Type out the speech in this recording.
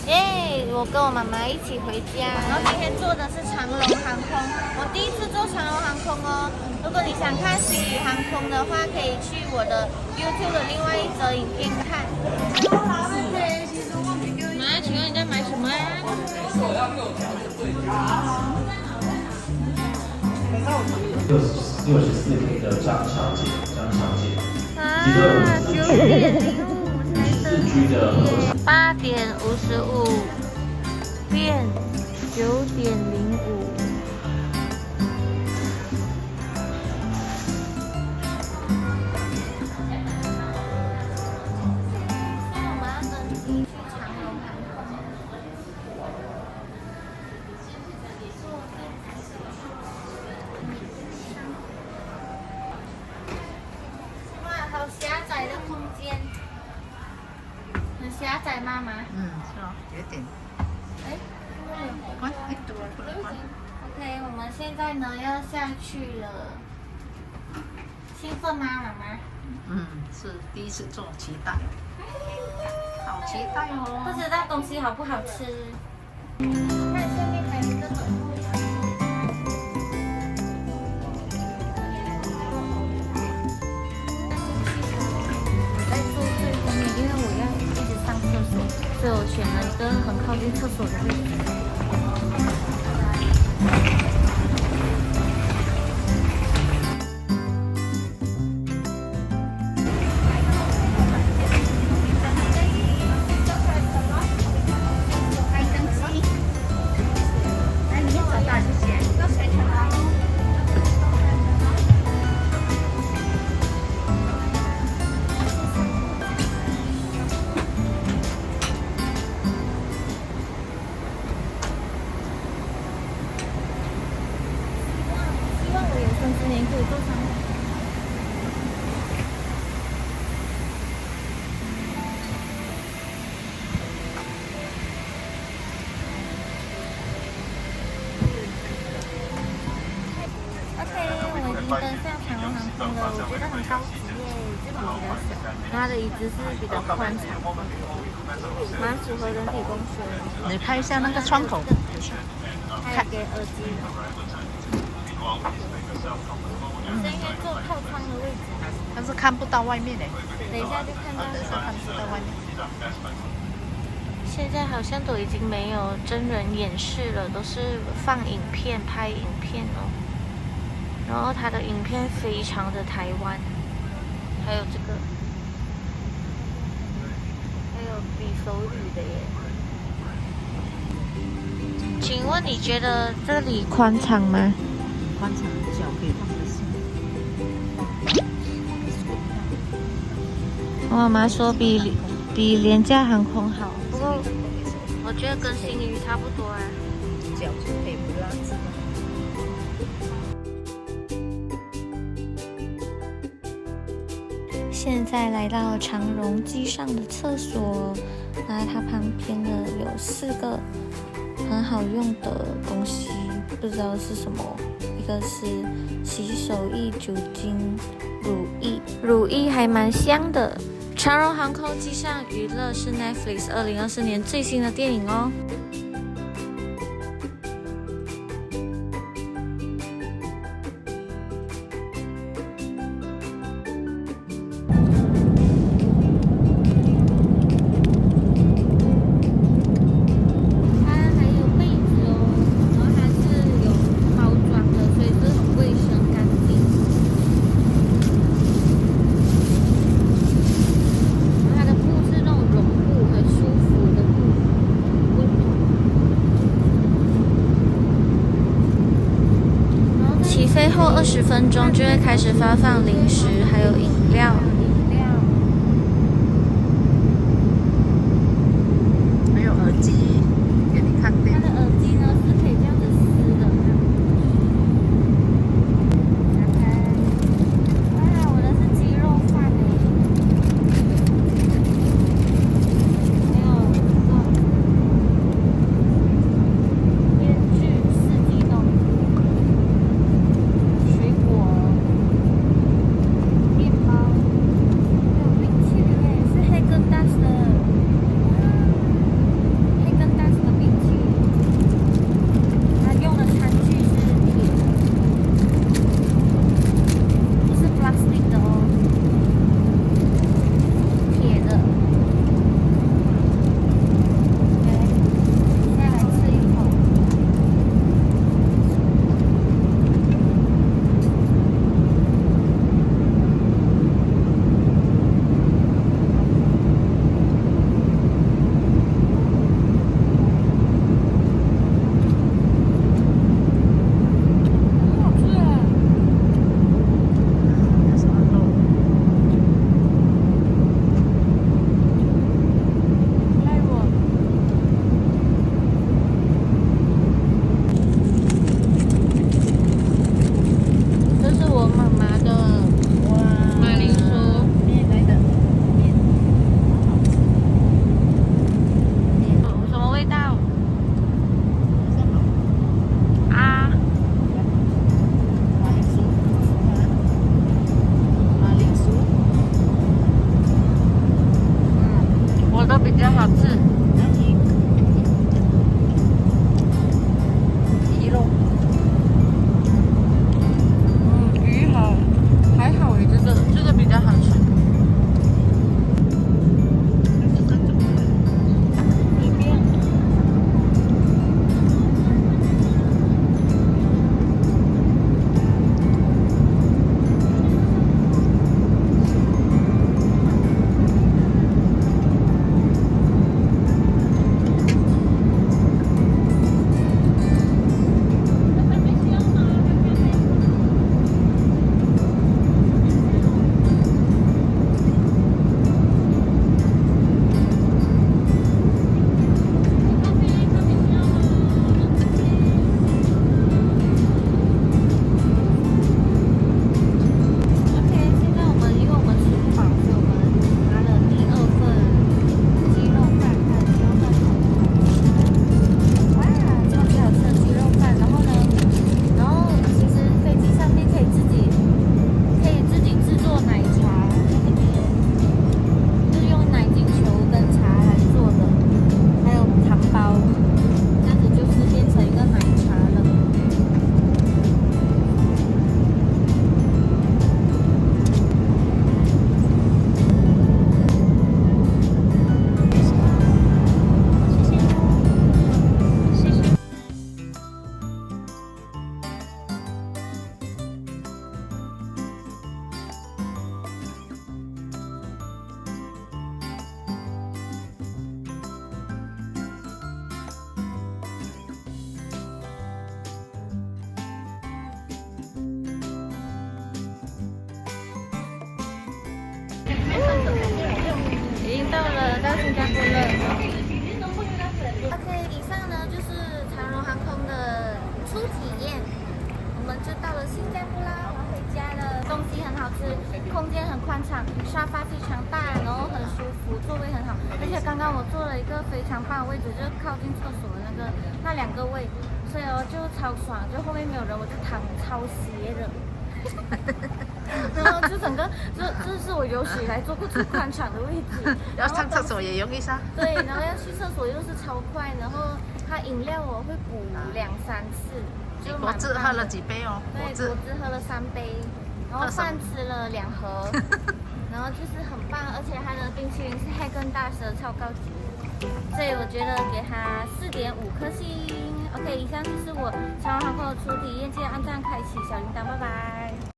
耶！我跟我妈妈一起回家。然后今天坐的是长荣航空，我第一次坐长荣航空哦。如果你想看星宇航空的话，可以去我的 YouTube 的另外一则影片看。妈，请问你在买什么呀？64K 的张小姐，啊，9.05才4G 的8.55变9.05。狭窄的空间，很狭窄吗？妈？是哦，有点。关，对不能关。OK， 我们现在呢要下去了，兴奋吗，妈妈？是第一次做，期待，好期待哦！不知道东西好不好吃？看下面还有一个总部。所以我选了一个很靠近厕所的位置。今年可以做上。OK， 我已经登上长荣航空了，我觉得很高级耶，这个比较小，它的椅子是比较宽敞，蛮符合人体工学。你拍一下那个窗口，还有给耳机。应该坐靠窗的位置，但是看不到外面嘞。等一下就看到。等一下看不到外面。现在好像都已经没有真人演示了，都是放影片、拍影片哦。然后它的影片非常的台湾，还有这个，还有比手语的耶。请问你觉得这里宽敞吗？宽敞，脚可以放得下。我妈妈说比廉价航空好，不过我觉得跟星宇差不多啊。脚是可以不拉直的。现在来到长荣机上的厕所，那它旁边呢有4个很好用的东西，不知道是什么。一个是洗手液、酒精、乳液还蛮香的。长荣航空机上娱乐是 Netflix 2024年最新的电影哦。飞后20分钟就会开始发放零食，还有饮料。还有耳机，给你看电。它的耳机呢是可以这样子撕的。哇，我的是鸡肉饭哎。还有腌制四季豆。水果、面包。了一个非常棒的位置，就是靠近厕所的那2个位，所以就超爽，就后面没有人，我就躺超斜的。然后就整个这是我有史以来坐过最宽敞的位置。要上厕所也用一下。对，然后要去厕所又是超快，然后它饮料我会补2、3次。就果汁喝了几杯哦？对，果汁喝了3杯，然后饭吃了2盒，然后就是很棒，而且它的冰淇淋是黑根大师的，超高级，所以我觉得给它4.5颗星。OK， 以上就是我长荣航空的初体验，记得按赞、开启小铃铛，拜拜。